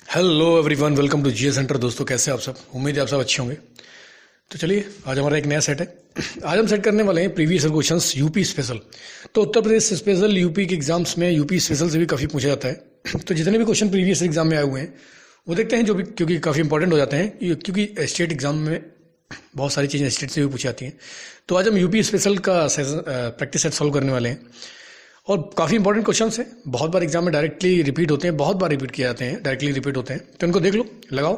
Hello everyone, welcome to GS centre. दोस्तों, कैसे हैं आप सब? उम्मीद है आप सब अच्छे होंगे। तो चलिए, आज हमारा एक नया सेट है। आज हम सेट करने वाले हैं previous year questions UP special. तो उत्तर प्रदेश स्पेशल यूपी के एग्जाम्स में यूपी स्पेशल से भी काफ़ी पूछा जाता है। तो जितने भी क्वेश्चन प्रीवियस एग्जाम में आए हुए हैं वो देखते हैं, जो भी क्योंकि काफ़ी इंपॉर्टेंट हो जाते हैं, क्योंकि स्टेट एग्जाम में बहुत सारी चीज़ें स्टेट से भी पूछी जाती हैं। तो आज हम यूपी स्पेशल का प्रैक्टिस सेट सॉल्व करने वाले हैं और काफ़ी इंपॉर्टेंट क्वेश्चंस हैं। बहुत बार एग्जाम में डायरेक्टली रिपीट होते हैं, बहुत बार रिपीट किए जाते हैं, डायरेक्टली रिपीट होते हैं। तो इनको देख लो, लगाओ,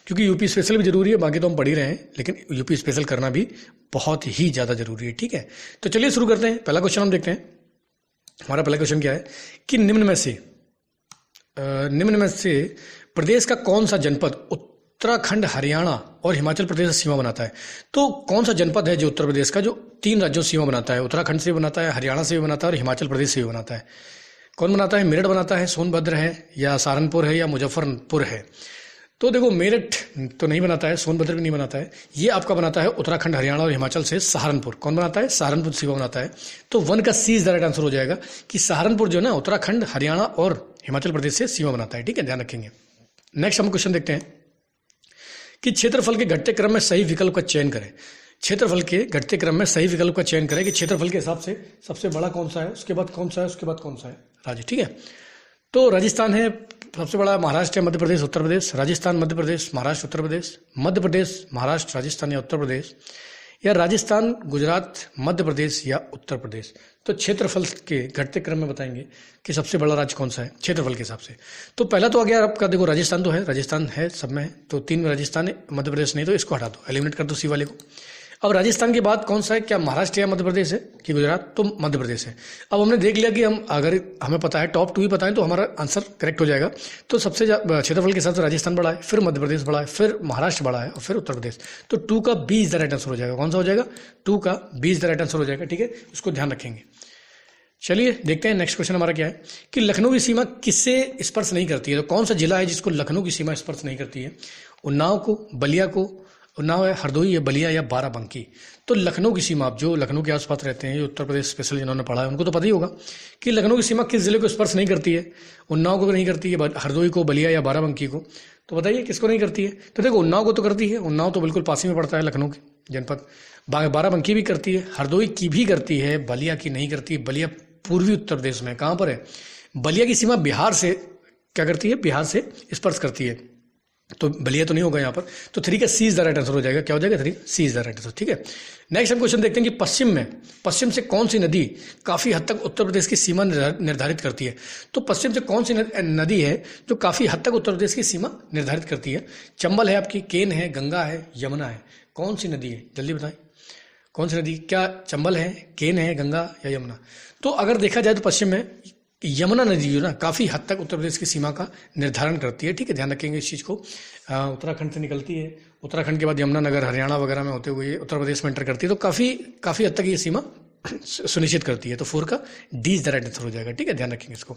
क्योंकि यूपी स्पेशल भी जरूरी है। बाकी तो हम पढ़ ही रहे हैं, लेकिन यूपी स्पेशल करना भी बहुत ही ज़्यादा जरूरी है। ठीक है, तो चलिए शुरू करते हैं। पहला क्वेश्चन हम देखते हैं। हमारा पहला क्वेश्चन क्या है कि निम्न में से प्रदेश का कौन सा जनपद उत्तराखंड, हरियाणा और हिमाचल प्रदेश से सीमा बनाता है? तो कौन सा जनपद है जो उत्तर प्रदेश का, जो 3 राज्यों से सीमा बनाता है? उत्तराखंड से भी बनाता है, हरियाणा से भी बनाता है और हिमाचल प्रदेश से भी बनाता है। कौन बनाता है? मेरठ बनाता है, सोनभद्र है, या सहारनपुर है, या मुजफ्फरपुर है? तो देखो, मेरठ तो नहीं बनाता है, सोनभद्र भी नहीं बनाता है। ये आपका बनाता है उत्तराखंड, हरियाणा और हिमाचल से सहारनपुर। कौन बनाता है? सहारनपुर सीमा बनाता है। तो 1 का सी इज द राइट आंसर हो जाएगा कि सहारनपुर जो है ना, उत्तराखंड, हरियाणा और हिमाचल प्रदेश से सीमा बनाता है। ठीक है, ध्यान रखेंगे। नेक्स्ट हम क्वेश्चन देखते हैं कि क्षेत्रफल के घटते क्रम में सही विकल्प का चयन करें। क्षेत्रफल के घटते क्रम में सही विकल्प का चयन करें कि क्षेत्रफल के हिसाब से सबसे बड़ा कौन सा है, उसके बाद कौन सा है, उसके बाद कौन सा है? राज्य। ठीक है, तो राजस्थान है सबसे बड़ा, महाराष्ट्र है, मध्य प्रदेश, उत्तर प्रदेश, राजस्थान, मध्य प्रदेश, महाराष्ट्र, उत्तर प्रदेश, मध्य प्रदेश, महाराष्ट्र, राजस्थान या उत्तर प्रदेश, या राजस्थान, गुजरात, मध्य प्रदेश या उत्तर प्रदेश। तो क्षेत्रफल के घटते क्रम में बताएंगे कि सबसे बड़ा राज्य कौन सा है क्षेत्रफल के हिसाब से। तो पहला तो आ गया आपका, देखो राजस्थान तो है, राजस्थान है सब में है, तो 3 में राजस्थान है, मध्य प्रदेश नहीं, तो इसको हटा दो, एलिमिनेट कर दो सी वाले को। अब राजस्थान के बाद कौन सा है? क्या महाराष्ट्र या मध्य प्रदेश है कि गुजरात? तो मध्य प्रदेश है। अब हमने देख लिया कि हम, अगर हमें पता है, टॉप 2 ही पता है, तो हमारा आंसर करेक्ट हो जाएगा। तो सबसे क्षेत्रफल के हिसाब से राजस्थान बड़ा है, फिर मध्य प्रदेश बड़ा है, फिर महाराष्ट्र बड़ा है और फिर उत्तर प्रदेश। तो 2 का B is the right answer हो जाएगा। कौन सा हो जाएगा? 2 का B is the right answer हो जाएगा। ठीक है, उसको ध्यान रखेंगे। चलिए देखते हैं नेक्स्ट क्वेश्चन हमारा क्या है कि लखनऊ की सीमा किससे स्पर्श नहीं करती है? तो कौन सा जिला है जिसको लखनऊ की सीमा स्पर्श नहीं करती है? उन्नाव को, बलिया को, उन्नाव है, हरदोई है, बलिया या बाराबंकी? तो लखनऊ की सीमा, आप जो लखनऊ के आसपास रहते हैं, जो उत्तर प्रदेश स्पेशल जिन्होंने पढ़ा है, उनको तो पता ही होगा कि लखनऊ की सीमा किस जिले को स्पर्श नहीं करती है। उन्नाव को नहीं करती है, हरदोई को, बलिया या बाराबंकी को? तो बताइए किसको नहीं करती है? तो देखो, उन्नाव को तो करती है, उन्नाव तो बिल्कुल पास ही में पड़ता है लखनऊ के जनपद। बाराबंकी भी करती है, हरदोई की भी करती है, बलिया की नहीं करती। बलिया पूर्वी उत्तर प्रदेश में कहाँ पर है? बलिया की सीमा बिहार से क्या करती है? बिहार से स्पर्श करती है, तो बलिया तो नहीं होगा यहाँ पर। तो 3 का सी इज द राइट आंसर हो जाएगा। क्या हो जाएगा? 3 सी इज द राइट आंसर। ठीक है, नेक्स्ट हम क्वेश्चन देखते हैं कि पश्चिम से कौन सी नदी काफी हद तक उत्तर प्रदेश की सीमा निर्धारित करती है? तो पश्चिम से कौन सी नदी है जो काफी हद तक उत्तर प्रदेश की सीमा निर्धारित करती है? चंबल है आपकी, केन है, गंगा है, यमुना है? कौन सी नदी है? जल्दी बताएं, कौन सी नदी? क्या चंबल है, केन है, गंगा या यमुना? तो अगर देखा जाए तो पश्चिम में यमुना नदी जो ना काफ़ी हद तक उत्तर प्रदेश की सीमा का निर्धारण करती है। ठीक है, ध्यान रखेंगे इस चीज़ को। उत्तराखंड से निकलती है, उत्तराखंड के बाद यमुनानगर, हरियाणा वगैरह में होते हुए उत्तर प्रदेश में एंटर करती है, तो काफ़ी हद तक ये सीमा सुनिश्चित करती है। तो 4 का D is the right answer हो जाएगा। ठीक है, ध्यान रखेंगे इसको।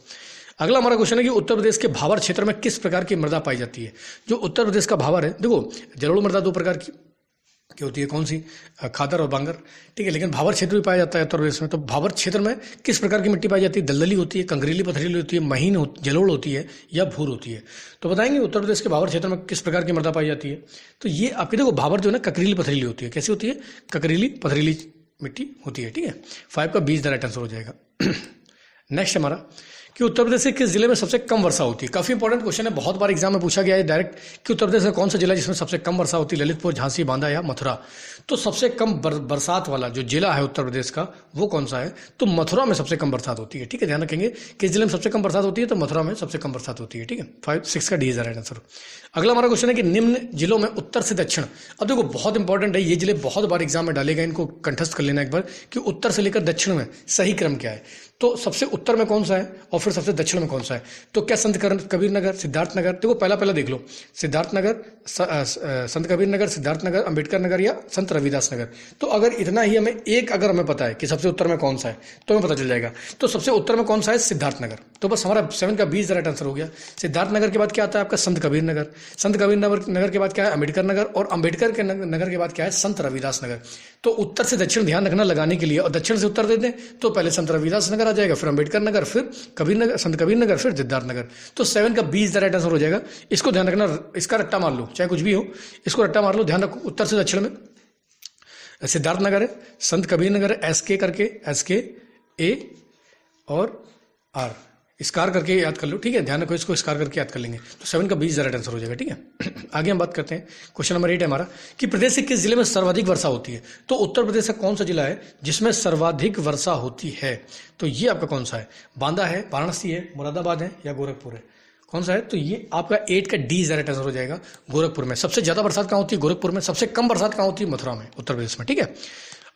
अगला हमारा क्वेश्चन है कि उत्तर प्रदेश के भावर क्षेत्र में किस प्रकार की मृदा पाई जाती है? जो उत्तर प्रदेश का भावर है, देखो जलोढ़ मृदा 2 प्रकार की होती है, कौन सी? खादर और बांगर। ठीक है, लेकिन भावर क्षेत्र भी पाया जाता है उत्तर प्रदेश में। तो भावर क्षेत्र में किस प्रकार की मिट्टी पाई जाती है? दलदली होती है, कंकरीली पथरीली होती है, महीन जलोढ़ होती है, या भूर होती है? तो बताएंगे उत्तर प्रदेश के भावर क्षेत्र में किस प्रकार की मृदा पाई जाती है? तो ये आपके देखो, भावर जो है ना ककरीली पथरीली होती है। कैसी होती है? ककरीली पथरीली मिट्टी होती है। ठीक है, 5 का 20 द राइट आंसर हो जाएगा। नेक्स्ट हमारा कि उत्तर प्रदेश के किस जिले में सबसे कम वर्षा होती है? काफी इंपॉर्टेंट क्वेश्चन है, बहुत बार एग्जाम में पूछा गया है डायरेक्ट कि उत्तर प्रदेश का कौन सा जिला जिसमें सबसे कम वर्षा होती है? ललितपुर, झांसी, बांदा या मथुरा? तो सबसे कम बरसात वाला जो जिला है उत्तर प्रदेश का, वो कौन सा है? तो मथुरा में सबसे कम बरसात होती है। ठीक है, ध्यान रखेंगे किस जिले में सबसे कम बरसात होती है, तो मथुरा में सबसे कम बरसात होती है। ठीक है, 6 का D is the right answer. अगला हमारा क्वेश्चन है कि निम्न जिलों में उत्तर से दक्षिण, अब देखो बहुत इंपॉर्टेंट है, ये जिले बहुत बार एग्जाम में डाले गए, इनको कंठस्थ कर लेना एक बार कि उत्तर से लेकर दक्षिण में सही क्रम क्या है। तो सबसे उत्तर में कौन सा है और फिर सबसे दक्षिण में कौन सा है? तो क्या संत कबीर नगर, सिद्धार्थ नगर? देखो पहला देख लो, सिद्धार्थ नगर, संत कबीर नगर, सिद्धार्थ नगर, अंबेडकर नगर या संत रविदास नगर? तो अगर इतना ही अगर हमें पता है कि सबसे उत्तर में कौन सा है, तो हमें पता चल जाएगा। तो सबसे उत्तर में कौन सा है? सिद्धार्थ नगर। तो बस हमारा 7 का 20 राइट आंसर हो गया। सिद्धार्थ नगर के बाद क्या आता है आपका? संत कबीर नगर। संत कबीर नगर के बाद क्या है? अंबेडकर नगर। और अंबेडकर के नगर के बाद क्या है? संत रविदास नगर। तो उत्तर से दक्षिण ध्यान रखना लगाने के लिए, और दक्षिण से उत्तर दे दें तो पहले संत रविदास नगर आ जाएगा, फिर अम्बेडकर नगर, फिर कबीर नगर, संत कबीर नगर, फिर सिद्धार्थ नगर। तो 7 का B is the right answer हो जाएगा। इसको ध्यान रखना, इसका रट्टा मार लो, चाहे कुछ भी हो, इसको रट्टा मार लो। ध्यान रखो उत्तर से दक्षिण में सिद्धार्थ नगर है, संत कबीर नगर है, एस के करके, एस के ए और आर, स्कार करके याद कर लो, ठीक है। ध्यान रखो, इसको स्कार करके याद कर लेंगे तो 7 का 20 राइट आंसर हो जाएगा, ठीक है। आगे हम बात करते हैं, क्वेश्चन नंबर 8 है हमारा कि प्रदेश के किस जिले में सर्वाधिक वर्षा होती है। तो उत्तर प्रदेश का कौन सा जिला है जिसमें सर्वाधिक वर्षा होती है? तो ये आपका कौन सा है? बांदा है, वाराणसी है, मुरादाबाद है या गोरखपुर है? कौन सा है? तो ये आपका 8 का डी राइट आंसर हो जाएगा, गोरखपुर में। सबसे ज्यादा बरसात कहाँ होती है? गोरखपुर में। सबसे कम बरसात कहाँ होती है? मथुरा में, उत्तर प्रदेश में, ठीक है।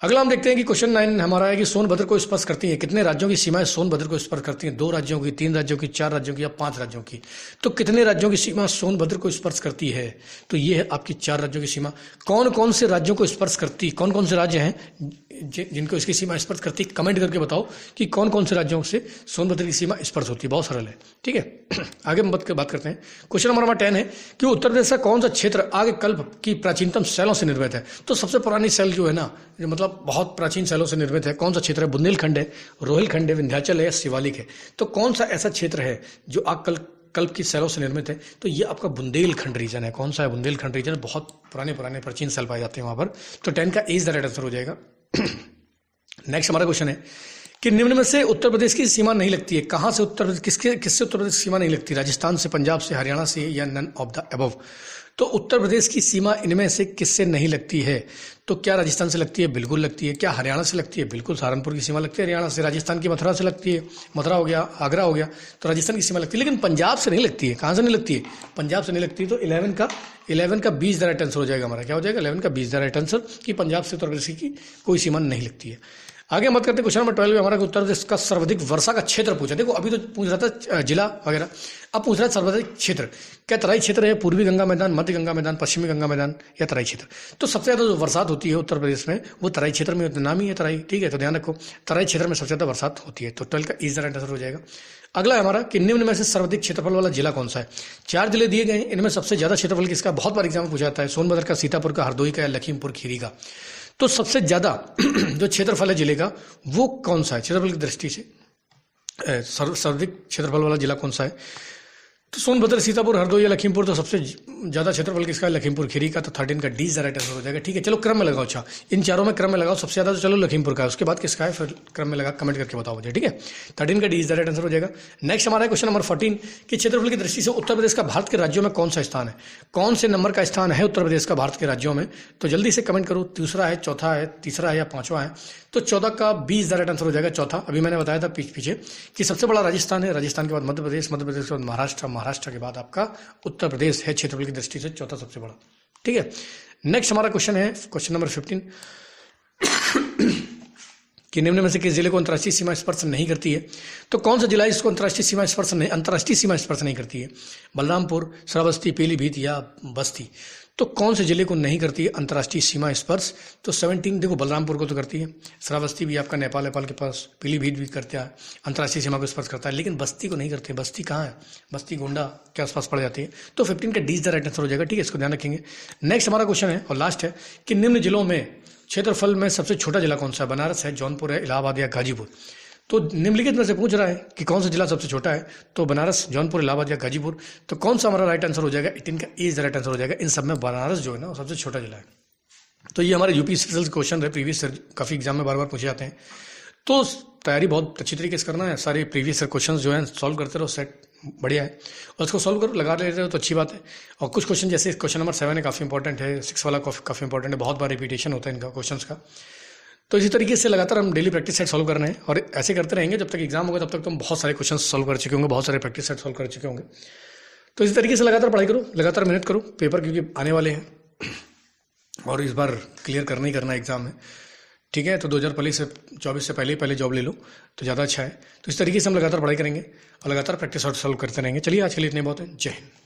अगला हम देखते हैं कि क्वेश्चन 9 हमारा है कि सोनभद्र को स्पर्श करती है। कितने राज्यों की सीमाएं सोनभद्र को स्पर्श करती हैं? 2 राज्यों की, 3 राज्यों की, 4 राज्यों की या 5 राज्यों की? तो कितने राज्यों की सीमा सोनभद्र को स्पर्श करती है? तो ये है आपकी 4 राज्यों की सीमा। कौन कौन से राज्यों को स्पर्श करती, कौन कौन से राज्य हैं जिनको इसकी सीमा स्पर्श करती? कमेंट करके बताओ कि कौन कौन से राज्यों से सोनभद्र की सीमा स्पर्श होती है। बहुत सरल है, ठीक है। आगे हम बात करते हैं, क्वेश्चन नंबर 10 है कि उत्तर प्रदेश का कौन सा क्षेत्र आगे कल्प की प्राचीनतम शैलों से निर्मित है? तो सबसे पुरानी शैल जो है ना, मतलब बहुत प्राचीन शैलों से निर्मित है, कौन सा क्षेत्र है? बुंदेलखंड है, रोहिलखंड है, विंध्याचल है या शिवालिक है? तो कौन सा ऐसा क्षेत्र है जो आग कल्प की शैलों से निर्मित है? तो ये आपका बुंदेलखंड रीजन है। कौन सा है? बुंदेलखंड रीजन। बहुत पुराने प्राचीन शैल पाए जाते हैं वहां पर। तो 10 का ए इज द राइट आंसर हो जाएगा। नेक्स्ट हमारा क्वेश्चन है कि निम्न में से उत्तर प्रदेश की सीमा नहीं लगती है। कहां से उत्तर प्रदेश, किससे उत्तर प्रदेश की सीमा नहीं लगती? राजस्थान से, पंजाब से, हरियाणा से या नन ऑफ द अबव? तो उत्तर प्रदेश की सीमा इनमें से किससे नहीं लगती है? तो क्या राजस्थान से लगती है? बिल्कुल लगती है। क्या हरियाणा से लगती है? बिल्कुल। सहारनपुर की सीमा लगती है हरियाणा से। राजस्थान की मथुरा से लगती है, मथुरा हो गया, आगरा हो गया, तो राजस्थान की सीमा लगती है। लेकिन पंजाब से नहीं लगती है। कहां से नहीं लगती है? पंजाब से नहीं लगती है। तो 11 का 20 द राइट आंसर हो जाएगा हमारा। क्या हो जाएगा? 11 का 20 द राइट आंसर कि पंजाब से उत्तर प्रदेश की कोई सीमा नहीं लगती है। आगे हम बात करते हैं क्वेश्चन नंबर 12 में हमारा उत्तर प्रदेश का सर्वाधिक वर्षा का क्षेत्र पूछा। देखो अभी तो पूछ रहा था जिला वगैरह, अब पूछ रहा है सर्वाधिक क्षेत्र। क्या तराई क्षेत्र है? पूर्वी गंगा मैदान, मध्य गंगा मैदान, पश्चिमी गंगा मैदान या तराई क्षेत्र? तो सबसे ज्यादा जो बरसात होती है उत्तर प्रदेश में वो तराई क्षेत्र में, नाम ही है तराई, ठीक है। तो ध्यान रखो तराई क्षेत्र में सबसे ज्यादा बरसात होती है। तो 12 का इज द राइट आंसर हो जाएगा। अगला है हमारा कि निम्न में से सर्वाधिक क्षेत्रफल वाला जिला कौन सा है? 4 जिले दिए गए हैं, इनमें सबसे ज्यादा क्षेत्रफल किसका? बहुत बार एग्जाम में पूछा जाता है, सोनभद्र का, सीतापुर का, हरदोई का या लखीमपुर खीरी का? तो सबसे ज्यादा जो क्षेत्रफल है जिले का वो कौन सा है क्षेत्रफल की दृष्टि से? सर्वाधिक क्षेत्रफल वाला जिला कौन सा है? तो सोनभद्र, सीतापुर, हरदोई या लखीमपुर? तो सबसे ज्यादा क्षेत्रफल किसका है? लखीमपुर खीरी का। तो 13 का डी राइट आंसर हो जाएगा, ठीक है। चलो क्रम में लगाओ, अच्छा इन चारों में क्रम में लगाओ। सबसे ज्यादा तो चलो लखीमपुर का है, उसके बाद किसका है फिर क्रम में लगा कमेंट करके बताओ मुझे, ठीक है। 13 का डी राइट आंसर हो जाएगा। नेक्स्ट हमारा क्वेश्चन नंबर 14 कि क्षेत्रफल की दृष्टि से उत्तर प्रदेश का भारत के राज्यों में कौन सा स्थान है? कौन से नंबर का स्थान है उत्तर प्रदेश का भारत के राज्यों में? तो जल्दी से कमेंट करो। दूसरा है, चौथा है, तीसरा है या 5वां है? तो 14 का 20 राइट आंसर हो जाएगा, चौथा। अभी मैंने बताया था पीछे कि सबसे बड़ा राजस्थान है, राजस्थान के बाद मध्य प्रदेश, मध्य प्रदेश के बाद महाराष्ट्र, महाराष्ट्र के बाद आपका उत्तर प्रदेश है क्षेत्रफल की दृष्टि से चौथा सबसे बड़ा, ठीक है। नेक्स्ट हमारा क्वेश्चन है क्वेश्चन नंबर 15 कि निम्न में से किस जिले को अंतर्राष्ट्रीय सीमा स्पर्श नहीं करती है? तो कौन सा जिला इसको अंतर्राष्ट्रीय सीमा स्पर्श नहीं करती है? बलरामपुर, श्रावस्ती, पीलीभीत या बस्ती? तो कौन से जिले को नहीं करती है अंतर्राष्ट्रीय सीमा स्पर्श? तो 17 देखो बलरामपुर को तो करती है, श्रावस्ती भी आपका नेपाल के पास, पीलीभीत भी करता है, अंतर्राष्ट्रीय सीमा को स्पर्श करता है, लेकिन बस्ती को नहीं करते। बस्ती कहाँ है? बस्ती गोंडा के आसपास पड़ जाती है। तो 15 का डी द राइट आंसर हो जाएगा, ठीक है, इसको ध्यान रखेंगे। नेक्स्ट हमारा क्वेश्चन है और लास्ट है कि निम्न जिलों में क्षेत्रफल में सबसे छोटा जिला कौन सा है? बनारस है, जौनपुर है, इलाहाबाद या गाजीपुर? तो निम्नलिखित में से पूछ रहा है कि कौन सा जिला सबसे छोटा है? तो बनारस, जौनपुर, इलाहाबाद या गाजीपुर? तो कौन सा हमारा राइट आंसर हो जाएगा? 18 का ए राइट आंसर हो जाएगा। इन सब में बनारस जो है ना वो सबसे छोटा जिला है। तो ये हमारे यूपी स्पेशल क्वेश्चन है, प्रीवियस काफी एग्जाम में बार बार पूछे जाते हैं। तो तैयारी बहुत अच्छी तरीके से करना है, सारे प्रीवियस क्वेश्चन जो है सॉल्व करते रहो, सेट बढ़िया है, और उसको सॉल्व करो, लगा ले रहे हो तो अच्छी बात है। और कुछ क्वेश्चन जैसे क्वेश्चन नंबर 7 है काफी इंपॉर्टेंट है, 6 वाला काफी इंपॉर्टेंट है, बहुत बार रिपीटेशन होता है इनका क्वेश्चन का। तो इसी तरीके से लगातार हम डेली प्रैक्टिस सेट सॉल्व कर रहे हैं और ऐसे करते रहेंगे जब तक एग्जाम होगा, तब तक तुम बहुत सारे क्वेश्चन सॉल्व कर चुके होंगे, बहुत सारे प्रैक्टिस सेट सॉल्व कर चुके होंगे। तो इसी तरीके से लगातार पढ़ाई करो, लगातार मेहनत करो, पेपर क्योंकि आने वाले हैं और इस बार क्लियर करना ही करना है एग्जाम में, ठीक है। तो 2024 से पहले जॉब ले लो तो ज़्यादा अच्छा है। तो इस तरीके से हम लगातार पढ़ाई करेंगे और लगातार प्रैक्टिस और सॉल्व करते रहेंगे। चलिए आज के लिए इतने बहुत है। जय हिंद।